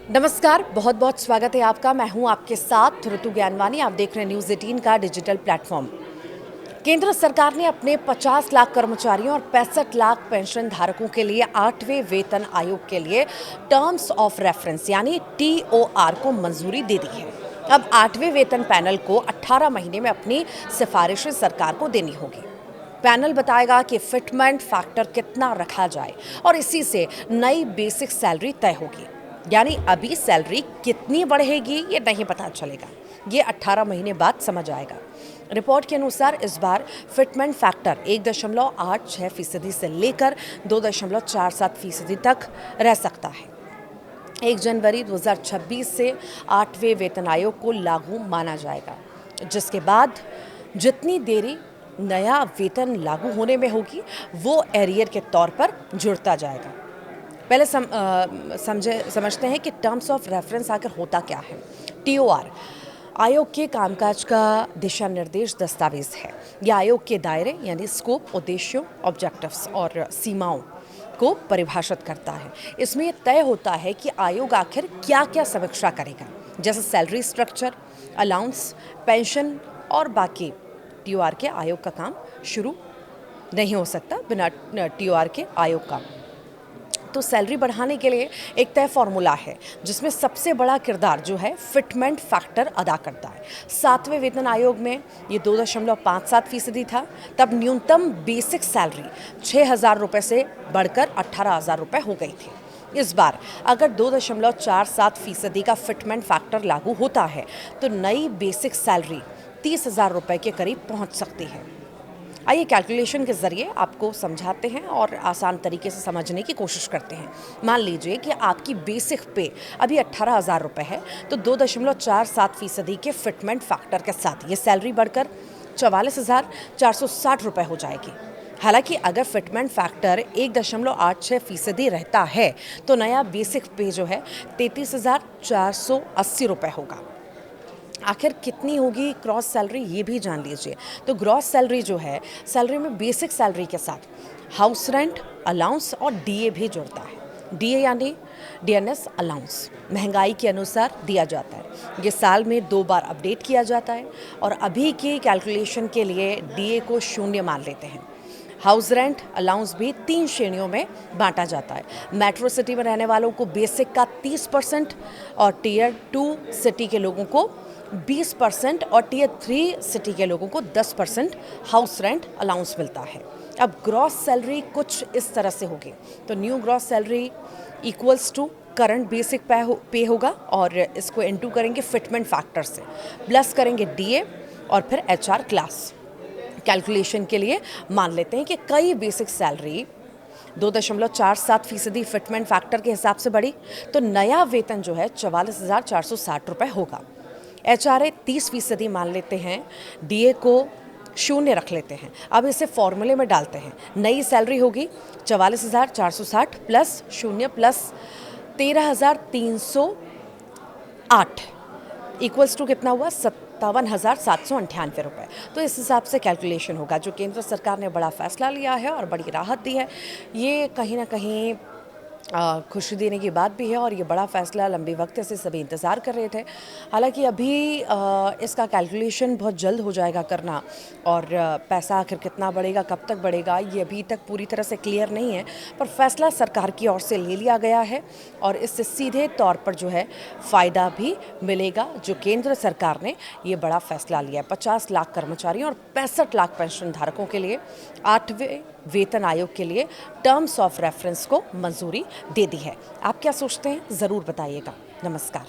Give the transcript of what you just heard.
नमस्कार, बहुत बहुत स्वागत है आपका। मैं हूं आपके साथ ऋतु ज्ञानवानी। आप देख रहे हैं न्यूज़ 18 का डिजिटल प्लेटफॉर्म। केंद्र सरकार ने अपने 50 लाख कर्मचारियों और 65 लाख पेंशन धारकों के लिए 8वें वेतन आयोग के लिए टर्म्स ऑफ रेफरेंस यानी TOR को मंजूरी दे दी है। अब 8वें वेतन पैनल को 18 महीने में अपनी सिफारिशें सरकार को देनी होगी। पैनल बताएगा कि फिटमेंट फैक्टर कितना रखा जाए और इसी से नई बेसिक सैलरी तय होगी। यानी अभी सैलरी कितनी बढ़ेगी ये नहीं पता चलेगा, ये 18 महीने बाद समझ आएगा। रिपोर्ट के अनुसार इस बार फिटमेंट फैक्टर 1.86% से लेकर 2.47% तक रह सकता है। 1 जनवरी 2026 से 8वें वेतन आयोग को लागू माना जाएगा, जिसके बाद जितनी देरी नया वेतन लागू होने में होगी वो एरियर के तौर पर जुड़ता जाएगा। पहले समझते हैं कि टर्म्स ऑफ रेफरेंस आखिर होता क्या है। TOR आयोग के कामकाज का दिशा निर्देश दस्तावेज है। यह आयोग के दायरे यानी स्कोप, उद्देश्यों, ऑब्जेक्टिव्स और सीमाओं को परिभाषित करता है। इसमें यह तय होता है कि आयोग आखिर क्या क्या समीक्षा करेगा, जैसे सैलरी स्ट्रक्चर, अलाउंस, पेंशन और बाकी। TOR के आयोग का काम शुरू नहीं हो सकता बिना TOR के आयोग का। तो सैलरी बढ़ाने के लिए एक तय फॉर्मूला है जिसमें सबसे बड़ा किरदार जो है फिटमेंट फैक्टर अदा करता है। 7वें वेतन आयोग में ये 2.57% था। तब न्यूनतम बेसिक सैलरी 6,000 रुपये से बढ़कर 18,000 रुपये हो गई थी। इस बार अगर 2.47% का फिटमेंट फैक्टर लागू होता है तो नई बेसिक सैलरी 30,000 रुपये के करीब पहुंच सकती है। आइए कैलकुलेशन के ज़रिए आपको समझाते हैं और आसान तरीके से समझने की कोशिश करते हैं। मान लीजिए कि आपकी बेसिक पे अभी 18,000 रुपये है, तो 2.47% के फिटमेंट फैक्टर के साथ ये सैलरी बढ़कर 44,460 रुपये हो जाएगी। हालांकि अगर फिटमेंट फैक्टर 1.86% रहता है तो नया बेसिक पे जो है 33,480 रुपये होगा। आखिर कितनी होगी ग्रॉस सैलरी ये भी जान लीजिए। तो ग्रॉस सैलरी जो है, सैलरी में बेसिक सैलरी के साथ हाउस रेंट, अलाउंस और DA भी जुड़ता है। DA यानी DNS अलाउंस महंगाई के अनुसार दिया जाता है। ये साल में 2 बार अपडेट किया जाता है और अभी की कैलकुलेशन के लिए DA को 0 मान लेते हैं। हाउस रेंट अलाउंस भी 3 श्रेणियों में बांटा जाता है। मेट्रो सिटी में रहने वालों को बेसिक का 30% और Tier 2 सिटी के लोगों को 20% और Tier 3 सिटी के लोगों को 10% हाउस रेंट अलाउंस मिलता है। अब ग्रॉस सैलरी कुछ इस तरह से होगी। तो new gross salary equals to current basic pay होगा और इसको इनटू करेंगे फिटमेंट फैक्टर से, प्लस करेंगे DA और फिर HR क्लास। कैलकुलेशन के लिए मान लेते हैं कि कई बेसिक सैलरी 2.47% फिटमेंट फैक्टर के हिसाब से बढ़ी, तो नया वेतन जो है 44,460 रुपये होगा। HRA 30% मान लेते हैं, DA को 0 रख लेते हैं। अब इसे फॉर्मूले में डालते हैं। नई सैलरी होगी 44,460 प्लस 0 प्लस 13,308 इक्वल्स टू कितना हुआ 57,798 रुपये। तो इस हिसाब से कैलकुलेशन होगा। जो केंद्र सरकार ने बड़ा फैसला लिया है और बड़ी राहत दी है, ये कहीं ना कहीं खुशी देने की बात भी है और ये बड़ा फैसला लंबे वक्त से सभी इंतज़ार कर रहे थे। हालांकि अभी इसका कैलकुलेशन बहुत जल्द हो जाएगा करना और पैसा आखिर कितना बढ़ेगा, कब तक बढ़ेगा, ये अभी तक पूरी तरह से क्लियर नहीं है। पर फैसला सरकार की ओर से ले लिया गया है और इससे सीधे तौर पर जो है फ़ायदा भी मिलेगा। जो केंद्र सरकार ने ये बड़ा फैसला लिया है, 50 लाख कर्मचारियों और 65 लाख पेंशन धारकों के लिए 8वें वेतन आयोग के लिए टर्म्स ऑफ रेफरेंस को मंजूरी दे दी है। आप क्या सोचते हैं ज़रूर बताइएगा। नमस्कार।